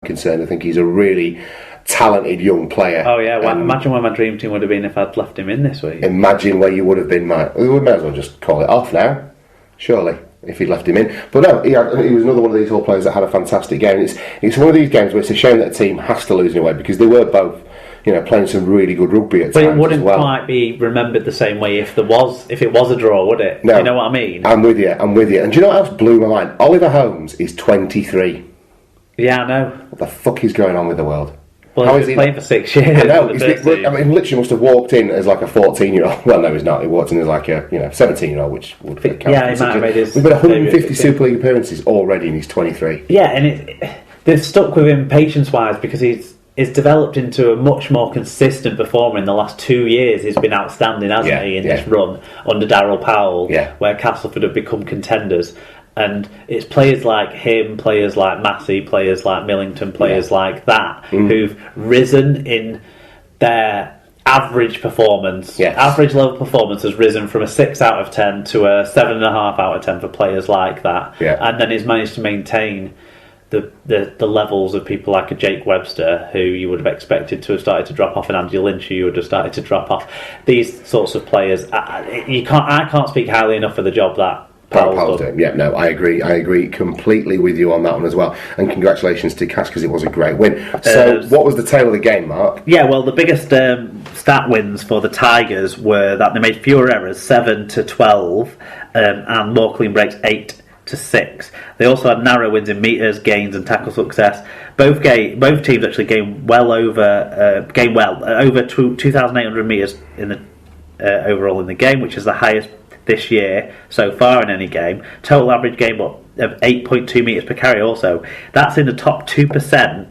concerned. I think he's a really talented young player. Oh yeah, well, imagine where my dream team would have been if I'd left him in this week. Imagine where you would have been, mate. We may as well just call it off now, surely, if he'd left him in. But no, he was another one of these Hull players that had a fantastic game. It's one of these games where it's a shame that a team has to lose in a way, because they were both, playing some really good rugby at times. But it wouldn't as well. quite be remembered the same way if it was a draw, would it? No, you know what I mean? I'm with you. And do you know what else blew my mind? Oliver Holmes is 23. Yeah, I know. What the fuck is going on with the world? Well, he's been playing for 6 years. I know. He literally must have walked in as like a 14-year-old. Well, no, he's not. He walked in as like a 17-year-old, which would count. Yeah, he might have made his. We've got 150 Super League appearances already, and he's 23. Yeah, and they've stuck with him patience-wise because he's developed into a much more consistent performer in the last 2 years. He's been outstanding, hasn't he, in this run under Darryl Powell, where Castleford have become contenders. And it's players like him, players like Massey, players like Millington, players like that who've risen in their average performance. Yes. Average level performance has risen from a 6 out of 10 to a 7.5 out of 10 for players like that. Yeah. And then he's managed to maintain the levels of people like a Jake Webster, who you would have expected to have started to drop off, and Andy Lynch, who you would have started to drop off. These sorts of players, I can't speak highly enough of the job that Powell's done. Yeah, no, I agree completely with you on that one as well. And congratulations to Cass, because it was a great win. So, what was the tail of the game, Mark? Yeah, well, the biggest stat wins for the Tigers were that they made fewer errors, 7-12, and more clean breaks, 8-6. They also had narrow wins in metres, gains, and tackle success. Both teams actually gained over 2,800 metres in the overall in the game, which is the highest this year so far in any game. Total average game up of 8.2 metres per carry also. That's in the top 2%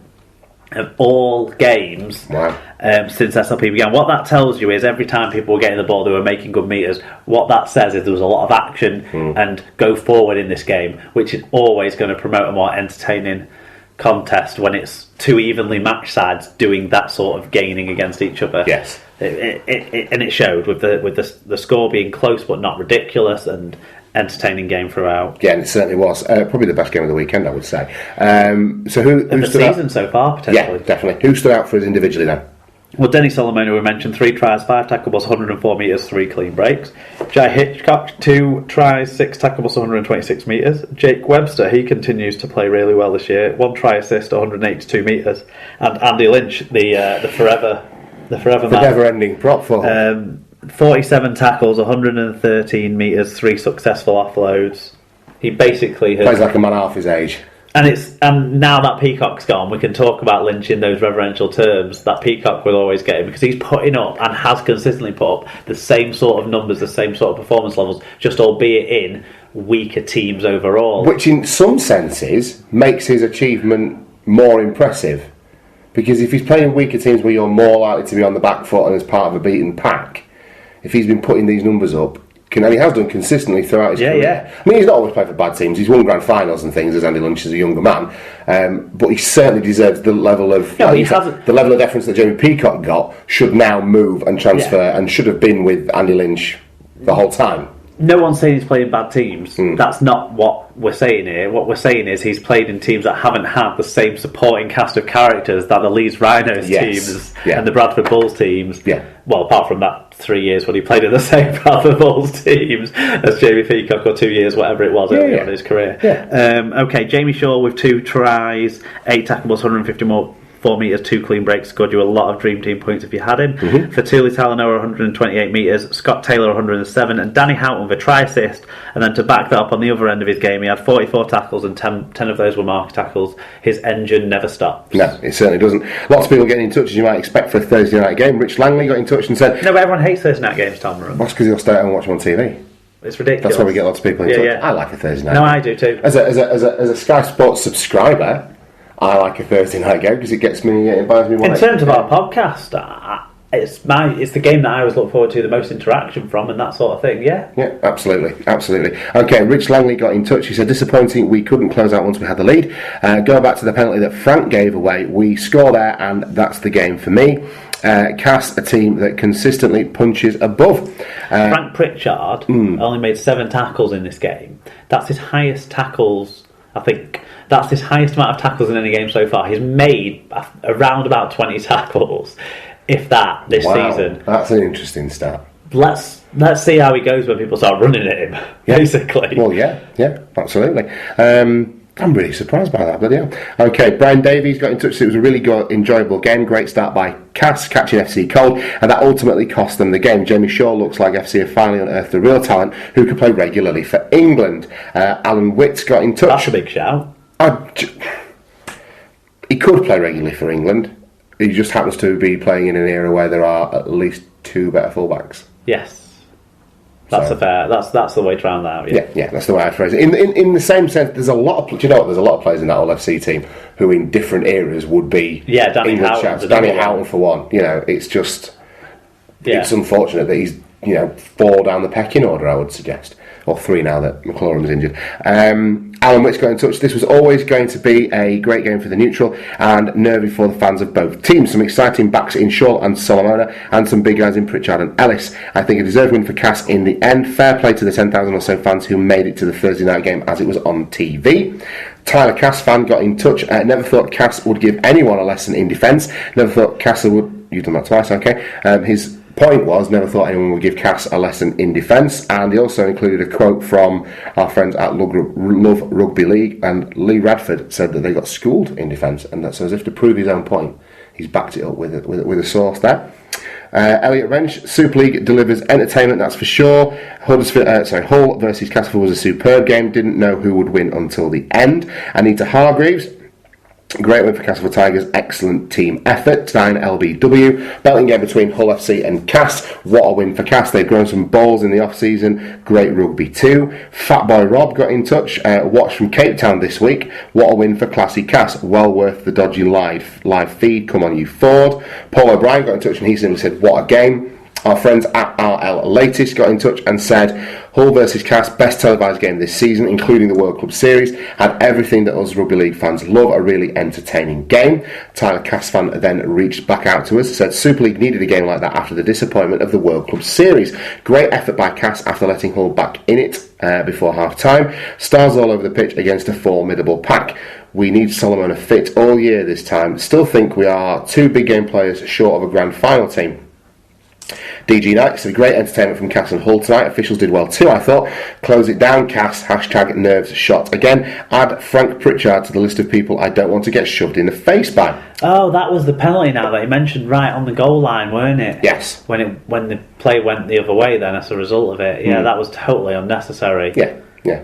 of all games since SLP began. What that tells you is every time people were getting the ball, they were making good metres. What that says is there was a lot of action and go forward in this game, which is always going to promote a more entertaining contest when it's two evenly matched sides doing that sort of gaining against each other. Yes. And it showed with the score being close but not ridiculous, and entertaining game throughout. Yeah, and it certainly was. Probably the best game of the weekend, I would say. So who the stood season out? so far, potentially. Yeah, definitely. Who stood out for us individually then? Well, Denny Solomon, who we mentioned, 3 tries, 5 tackles, 104 metres, 3 clean breaks. Jai Hitchcock, 2 tries, 6 tackles, 126 metres. Jake Webster, he continues to play really well this year. 1 try assist, 182 metres. And Andy Lynch, the forever man. The never-ending prop for 47 tackles, 113 metres, 3 successful offloads. He basically plays like a man half his age. And now that Peacock's gone, we can talk about Lynch in those reverential terms. That Peacock will always get him, because he's putting up and has consistently put up the same sort of numbers, the same sort of performance levels, just albeit in weaker teams overall. Which in some senses makes his achievement more impressive. Because if he's playing weaker teams where you're more likely to be on the back foot and as part of a beaten pack, if he's been putting these numbers up, and he has done consistently throughout his career. Yeah. I mean, he's not always played for bad teams. He's won grand finals and things as Andy Lynch as a younger man, but he certainly deserves the level of the level of deference that Jamie Peacock got. Should now move and transfer, and should have been with Andy Lynch the whole time. No one's saying he's playing bad teams. That's not what we're saying here. What we're saying is he's played in teams that haven't had the same supporting cast of characters that the Leeds Rhinos teams and the Bradford Bulls teams. Yeah. Well, apart from that 3 years when he played in the same Bradford Bulls teams as Jamie Peacock, or 2 years, whatever it was early on in his career. Yeah. Okay, Jamie Shaw with 2 tries, 8 tackles, 154 metres, 2 clean breaks, scored you a lot of Dream Team points if you had him. Fatuli Talanoa, 128 metres, Scott Taylor, 107, and Danny Houghton with a try assist. And then to back that up on the other end of his game, he had 44 tackles, and 10 of those were mark tackles. His engine never stops. No, it certainly doesn't. Lots of people getting in touch, as you might expect, for a Thursday night game. Rich Langley got in touch and said... No, but everyone hates Thursday night games, Tom. That's because he'll stay home and watch them on TV. It's ridiculous. That's why we get lots of people in touch. Yeah. I like a Thursday night. No, I do too. As a Sky Sports subscriber, I like a Thursday night game because it buys me one. In terms of our podcast, it's the game that I always look forward to the most interaction from, and that sort of thing. Yeah, absolutely. Okay, Rich Langley got in touch. He said, disappointing we couldn't close out once we had the lead. Going back to the penalty that Frank gave away, we score there, and that's the game for me. Cass, a team that consistently punches above. Frank Pritchard only made 7 tackles in this game. That's his highest tackles, I think, That's his highest amount of tackles in any game so far. He's made around about 20 tackles, if that, this season. That's an interesting stat. Let's see how he goes when people start running at him, basically. Well, yeah, absolutely. I'm really surprised by that, bloody hell. Okay, Brian Davies got in touch. It was a really enjoyable game. Great start by Cass, catching FC cold, and that ultimately cost them the game. Jamie Shaw looks like FC have finally unearthed the real talent who can play regularly for England. Alan Witt got in touch. That's a big shout. He could play regularly for England. He just happens to be playing in an era where there are at least 2 better fullbacks. Yes. That's that's the way to round that out. Yeah, that's the way I'd phrase it. In the same sense, there's a lot of there's a lot of players in that All FC team who, in different eras, would be Danny Houghton. Danny Houghton for one. It's just it's unfortunate that he's 4 down the pecking order. I would suggest, or 3 now that McLaurin's injured. Alan Witt's got in touch. This was always going to be a great game for the neutral and nervy for the fans of both teams. Some exciting backs in Shaw and Solomona and some big guys in Pritchard and Ellis. I think a deserved win for Cass in the end. Fair play to the 10,000 or so fans who made it to the Thursday night game as it was on TV. Tyler Cass fan got in touch. Never thought Cass would give anyone a lesson in defence. Never thought Cass would... You've done that twice, okay. His point was, never thought anyone would give Cass a lesson in defence, and he also included a quote from our friends at Love Rugby League, and Lee Radford said that they got schooled in defence, and that's as if to prove his own point. He's backed it up with a source there. Elliot Wrench, Super League delivers entertainment, that's for sure. Hull versus Castleford was a superb game, didn't know who would win until the end. Anita Hargreaves, great win for Castleford Tigers, excellent team effort. 9 LBW, belting game between Hull FC and Cass. What a win for Cass, they've grown some balls in the off season, great rugby too. Fat Boy Rob got in touch, watched from Cape Town this week. What a win for classy Cass, well worth the dodgy live feed, come on you Ford. Paul O'Brien got in touch and he simply said what a game. Our friends at RL Latest got in touch and said Hull versus Cass, best televised game this season, including the World Club Series, had everything that us rugby league fans love, a really entertaining game. Tyler Cass fan then reached back out to us, said Super League needed a game like that after the disappointment of the World Club Series. Great effort by Cass after letting Hull back in it before half time. Stars all over the pitch against a formidable pack. We need Solomon fit all year this time. Still think we are 2 big game players short of a grand final team. DG Knight said great entertainment from Cass and Hull tonight. Officials did well too, I thought. Close it down, Cass. # nerves shot. Again, add Frank Pritchard to the list of people I don't want to get shoved in the face by. Oh, that was the penalty now that he mentioned right on the goal line, weren't it? Yes. When the play went the other way then as a result of it. Yeah, that was totally unnecessary. Yeah.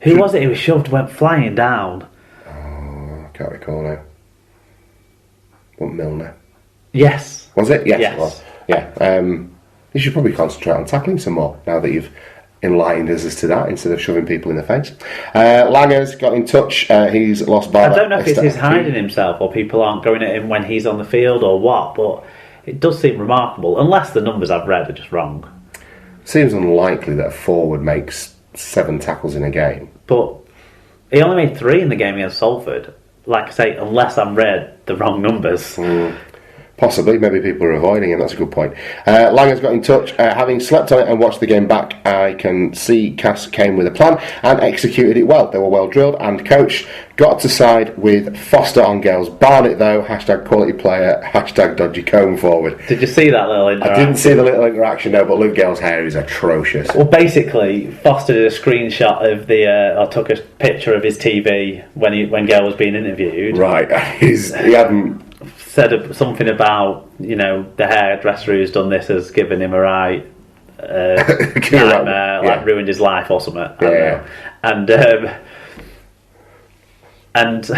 Who was it who was shoved, went flying down? Oh, I can't recall now. What, Milner? Yes. Was it? Yes. Yes. It was. Yeah, you should probably concentrate on tackling some more now that you've enlightened us as to that instead of shoving people in the face. Langer's got in touch. He's lost by... I don't know if it's his hiding himself or people aren't going at him when he's on the field or what, but it does seem remarkable, unless the numbers I've read are just wrong. Seems unlikely that a forward makes 7 tackles in a game. But he only made 3 in the game against Salford. Like I say, unless I've read the wrong numbers. Possibly, maybe people are avoiding him, that's a good point. Langer's got in touch. Having slept on it and watched the game back, I can see Cass came with a plan and executed it well. They were well drilled and coached. Got to side with Foster on Gales. Barnett though, # quality player, # dodgy comb forward. Did you see that little interaction? I didn't see the little interaction, no, but Luke Gale's hair is atrocious. Well, basically, Foster did a screenshot of or took a picture of his TV when Gale was being interviewed. Right, he hadn't... Said something about, the hairdresser who's done this has given him a right nightmare, like ruined his life or something. I don't know. And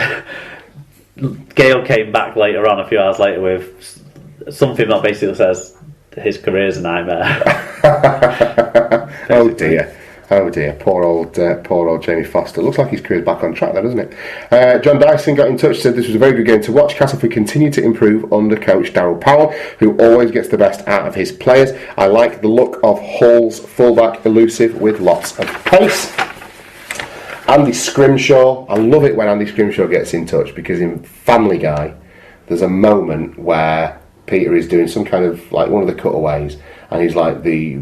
Gale came back later on, a few hours later, with something that basically says his career's a nightmare. Oh dear, poor old Jamie Foster. Looks like his career's back on track there, doesn't it? John Dyson got in touch, said this was a very good game to watch. Castleford continue to improve under coach Darryl Powell, who always gets the best out of his players. I like the look of Hall's fullback, elusive with lots of pace. Andy Scrimshaw, I love it when Andy Scrimshaw gets in touch, because in Family Guy there's a moment where Peter is doing some kind of like one of the cutaways, and he's like the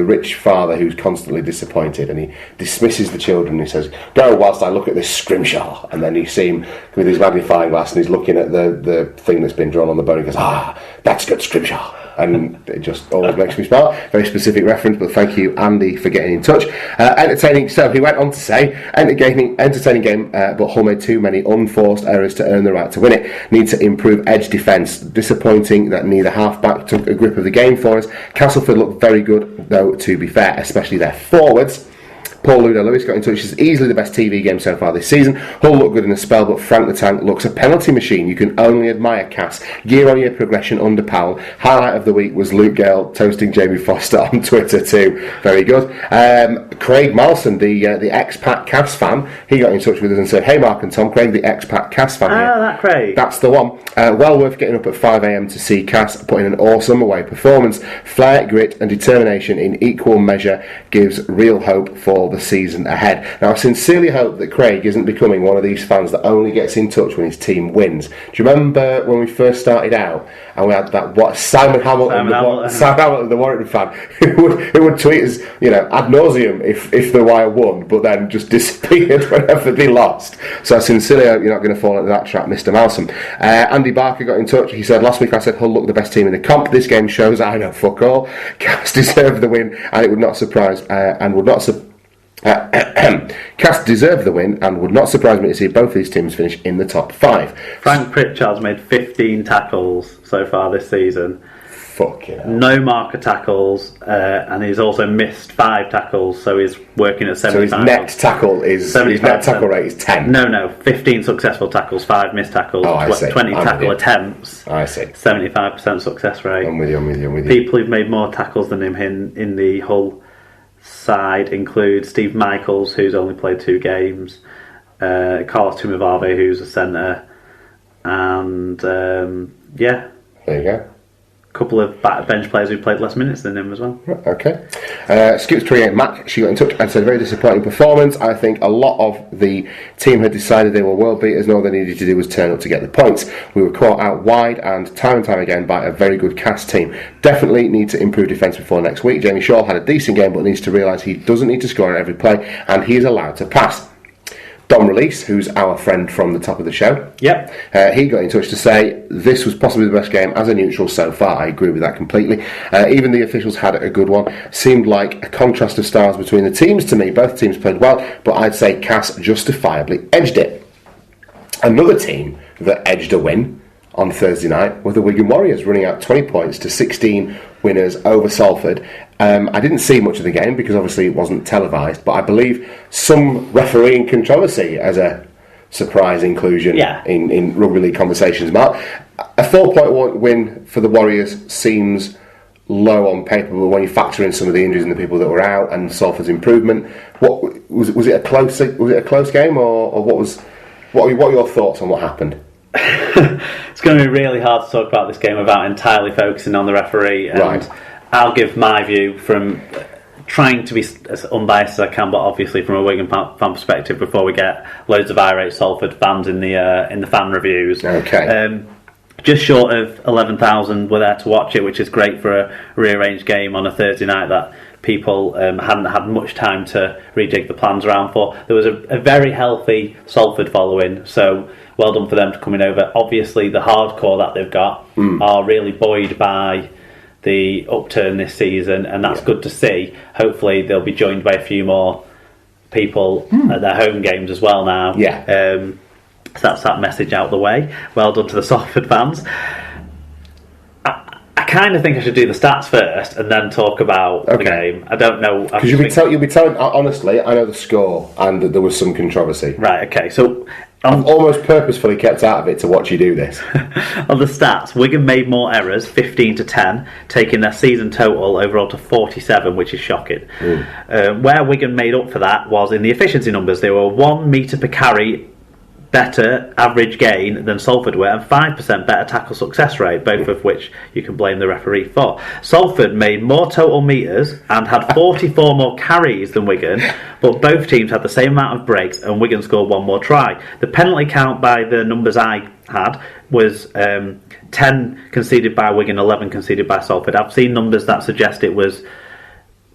rich father who's constantly disappointed, and he dismisses the children. And he says, "Go whilst I look at this scrimshaw." And then you see him with his magnifying glass, and he's looking at the thing that's been drawn on the bone. He goes, "Ah, that's good scrimshaw." And it just always makes me smile. Very specific reference, but thank you, Andy, for getting in touch. Entertaining. So he went on to say, entertaining game, but Hull made too many unforced errors to earn the right to win it. Need to improve edge defence. Disappointing that neither half-back took a grip of the game for us. Castleford looked very good, though, to be fair, especially their forwards. Paul Ludo Lewis got in touch. It's easily the best TV game so far this season. Hull looked good in a spell, but Frank the Tank looks a penalty machine. You can only admire Cass. Year-on-year progression under Powell. Highlight of the week was Luke Gale toasting Jamie Foster on Twitter too. Very good. Craig Malson, the expat Cass fan, he got in touch with us and said, "Hey Mark and Tom, Craig the expat Cass fan here." That Craig. That's the one. Well worth getting up at 5 a.m. to see Cass put in an awesome away performance. Flair, grit and determination in equal measure gives real hope for the season ahead. Now, I sincerely hope that Craig isn't becoming one of these fans that only gets in touch when his team wins. Do you remember when we first started out and we had that Simon Hamilton, the Warrington fan, who would tweet us, ad nauseum if the Wire won, but then just disappeared whenever they lost. So I sincerely hope you're not going to fall into that trap, Mr. Malcolm. Andy Barker got in touch. He said, "Last week I said Hull looked the best team in the comp. This game shows I know fuck all. Cass deserved the win, and it would not surprise Cass deserved the win, and would not surprise me to see both these teams finish in the top 5. Frank Pritchard's made 15 tackles so far this season. Fucking hell. No marker tackles, and he's also missed 5 tackles, so he's working at 75%. So his net tackle rate is 10. No, 15 successful tackles, 5 missed tackles, 20 tackle attempts. I see. 75% success rate. I'm with you. People who've made more tackles than him in the Hull side include Steve Michaels, who's only played 2 games, Carlos Tumavave, who's a centre, and there you go. A couple of bench players who played less minutes than him as well. Okay. Skips28 Mac, she got in touch and said, "Very disappointing performance. I think a lot of the team had decided they were world beaters and all they needed to do was turn up to get the points. We were caught out wide and time again by a very good Cass team. Definitely need to improve defence before next week. Jamie Shaw had a decent game but needs to realise he doesn't need to score on every play and he is allowed to pass." Dom Release, who's our friend from the top of the show, he got in touch to say this was possibly the best game as a neutral so far. I agree with that completely. Even the officials had a good one. Seemed like a contrast of styles between the teams to me. Both teams played well, but I'd say Cass justifiably edged it. Another team that edged a win on Thursday night were the Wigan Warriors, running out 20 points to 16 winners over Salford. I didn't see much of the game because obviously it wasn't televised, but I believe some refereeing controversy as a surprise inclusion in rugby league conversations. Mark, a 4-point win for the Warriors seems low on paper, but when you factor in some of the injuries and the people that were out and Salford's improvement, what was it a close game, or what are your thoughts on what happened? It's going to be really hard to talk about this game without entirely focusing on the referee, and right. I'll give my view from trying to be as unbiased as I can, but obviously from a Wigan fan perspective before we get loads of irate Salford fans in the fan reviews. Okay. Just short of 11,000 were there to watch it, which is great for a rearranged game on a Thursday night that people hadn't had much time to rejig the plans around for. There was a very healthy Salford following, so well done for them for coming over. Obviously the hardcore that they've got are really buoyed by the upturn this season, and that's good to see. Hopefully they'll be joined by a few more people at their home games as well now. So that's that message out the way. Well done to the Salford fans. I kind of think I should do the stats first and then talk about the game. I don't know. Because you'll be telling, honestly, I know the score and that there was some controversy. Right, okay. So I've almost purposefully kept out of it to watch you do this. On the stats, Wigan made more errors, 15 to 10, taking their season total overall to 47, which is shocking. Where Wigan made up for that was in the efficiency numbers. They were 1 metre per carry better average gain than Salford were, and 5% better tackle success rate, both of which you can blame the referee for. Salford made more total metres and had 44 more carries than Wigan, but both teams had the same amount of breaks, and Wigan scored one more try. The penalty count, by the numbers I had, was 10 conceded by Wigan, 11 conceded by Salford. I've seen numbers that suggest it was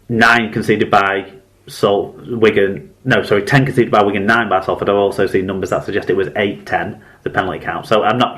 9 conceded by Wigan. No, sorry, 10 conceded by Wigan, 9 by Salford. I've also seen numbers that suggest it was 8-10, the penalty count. So I'm not